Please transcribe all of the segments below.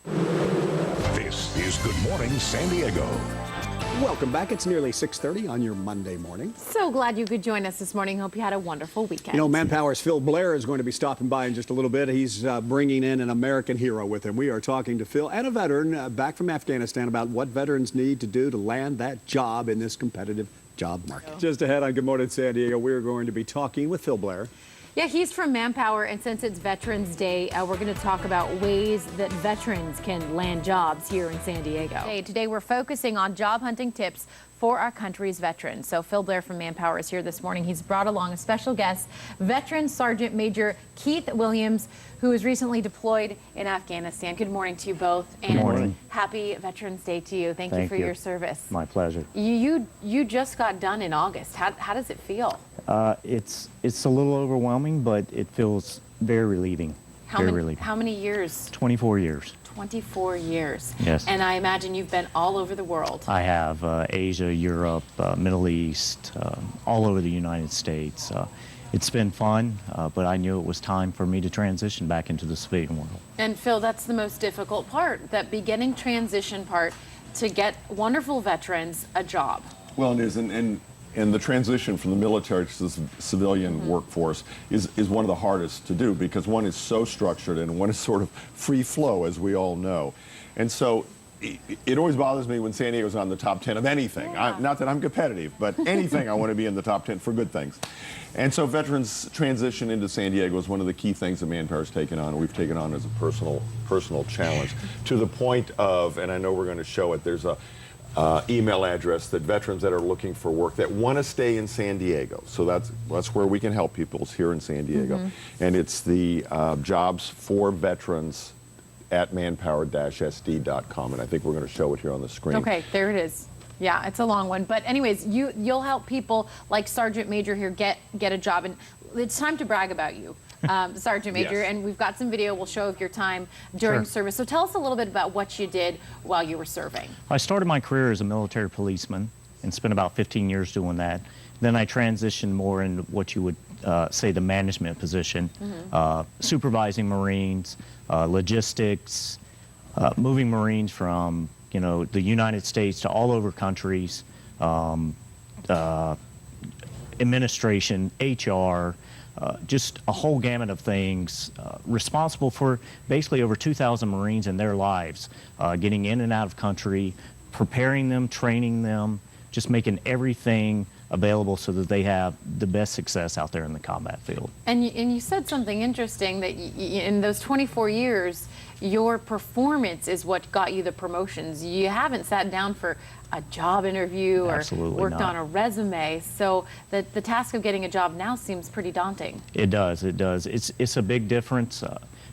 This is Good Morning San Diego. Welcome back. It's nearly 6:30 on your Monday morning. So glad you could join us this morning. Hope you had a wonderful weekend. You know, Manpower's Phil Blair is going to be stopping by in just a little bit. He's bringing in an American hero with him. We are talking to Phil and a veteran back from Afghanistan about what veterans need to do to land that job in this competitive job market. Just ahead on Good Morning San Diego, we're going to be talking with Phil Blair. Yeah, he's from Manpower, and since it's Veterans Day, we're going to talk about ways that veterans can land jobs here in San Diego. Today we're focusing on job hunting tips for our country's veterans. So Phil Blair from Manpower is here this morning. He's brought along a special guest, Veteran Sergeant Major Keith Williams, who was recently deployed in Afghanistan. Good morning to you both. Good morning. Happy Veterans Day to you. Thank you for your service. My pleasure. You just got done in August. How does it feel? It's a little overwhelming, but it feels very relieving. How many years? 24 years. 24 years. Yes. And I imagine you've been all over the world. I have Asia, Europe, Middle East, all over the United States. It's been fun, but I knew it was time for me to transition back into the civilian world. And Phil, that's the most difficult part, that beginning transition part to get wonderful veterans a job. Well, it is, and the transition from the military to the civilian workforce is one of the hardest to do, because one is so structured and one is sort of free flow, as we all know. And so it always bothers me when San Diego's on the top 10 of anything. Yeah. Not that I'm competitive, but anything I want to be in the top 10 for good things. And so veterans transition into San Diego is one of the key things that Manpower's taken on, and we've taken on as a personal challenge, to the point of, and I know we're going to show it, there's a email address that veterans that are looking for work that want to stay in San Diego. So that's where we can help people, is here in San Diego. And it's the jobs for veterans at manpower-sd.com. And I think we're going to show it here on the screen. Okay, there it is. Yeah, it's a long one. But anyways, you'll help people like Sergeant Major here get a job. And it's time to brag about you. Sergeant Major, Yes. and we've got some video we'll show of your time during service. So tell us a little bit about what you did while you were serving. I started my career as a military policeman and spent about 15 years doing that. Then I transitioned more into what you would say the management position, supervising Marines, logistics, moving Marines from the United States to all over countries, administration, HR, just a whole gamut of things, responsible for basically over 2,000 Marines and their lives, getting in and out of country, preparing them, training them, just making everything available so that they have the best success out there in the combat field. And you said something interesting, that in those 24 years, your performance is what got you the promotions. You haven't sat down for a job interview or worked on a resume. So the task of getting a job now seems pretty daunting. It does. It's a big difference.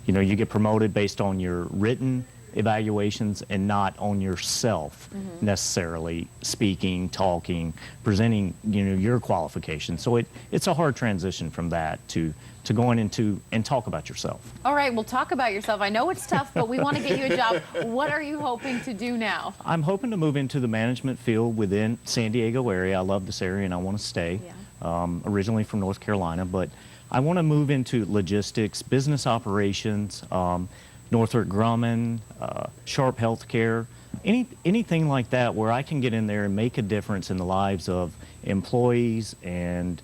You get promoted based on your written evaluations and not on yourself necessarily speaking, talking, presenting your qualifications. So it's a hard transition from that to going into and talk about yourself. All right, well, talk about yourself. I know it's tough, but we want to get you a job. What are you hoping to do now? I'm hoping to move into the management field within San Diego area. I love this area and I want to stay. Originally from North Carolina, but I want to move into logistics, business operations, Northrop Grumman, Sharp Healthcare, anything like that where I can get in there and make a difference in the lives of employees and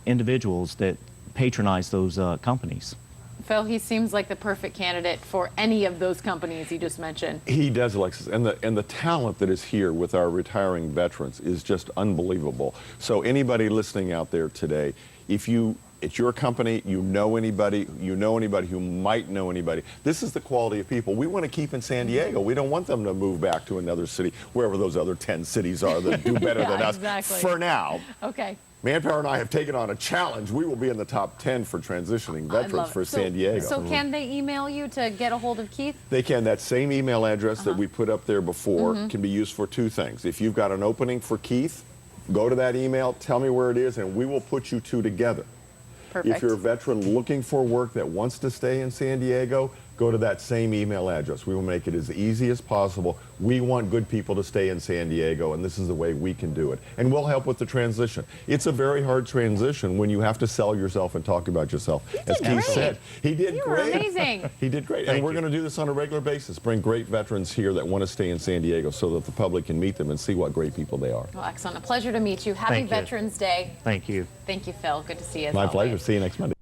individuals that patronize those companies. Phil, he seems like the perfect candidate for any of those companies you just mentioned. He does, Alexis, and the talent that is here with our retiring veterans is just unbelievable. So anybody listening out there today, if it's your company, you know anybody who might know anybody, this is the quality of people we want to keep in San Diego. We don't want them to move back to another city, wherever those other 10 cities are that do better than us for now. Okay. Manpower and I have taken on a challenge. We will be in the top 10 for transitioning veterans for San Diego. So can they email you to get a hold of Keith? They can. That same email address that we put up there before can be used for two things. If you've got an opening for Keith, go to that email, tell me where it is, and we will put you two together. Perfect. If you're a veteran looking for work that wants to stay in San Diego, go to that same email address. We will make it as easy as possible. We want good people to stay in San Diego, and this is the way we can do it. And we'll help with the transition. It's a very hard transition when you have to sell yourself and talk about yourself. As Keith said, he did You were great. amazing. He did great. And we're going to do this on a regular basis. Bring great veterans here that want to stay in San Diego so that the public can meet them and see what great people they are. Well, excellent. A pleasure to meet you. Happy Thank you. Veterans Day. Thank you. Thank you, Phil. Good to see you. As My always. pleasure. See you next Monday.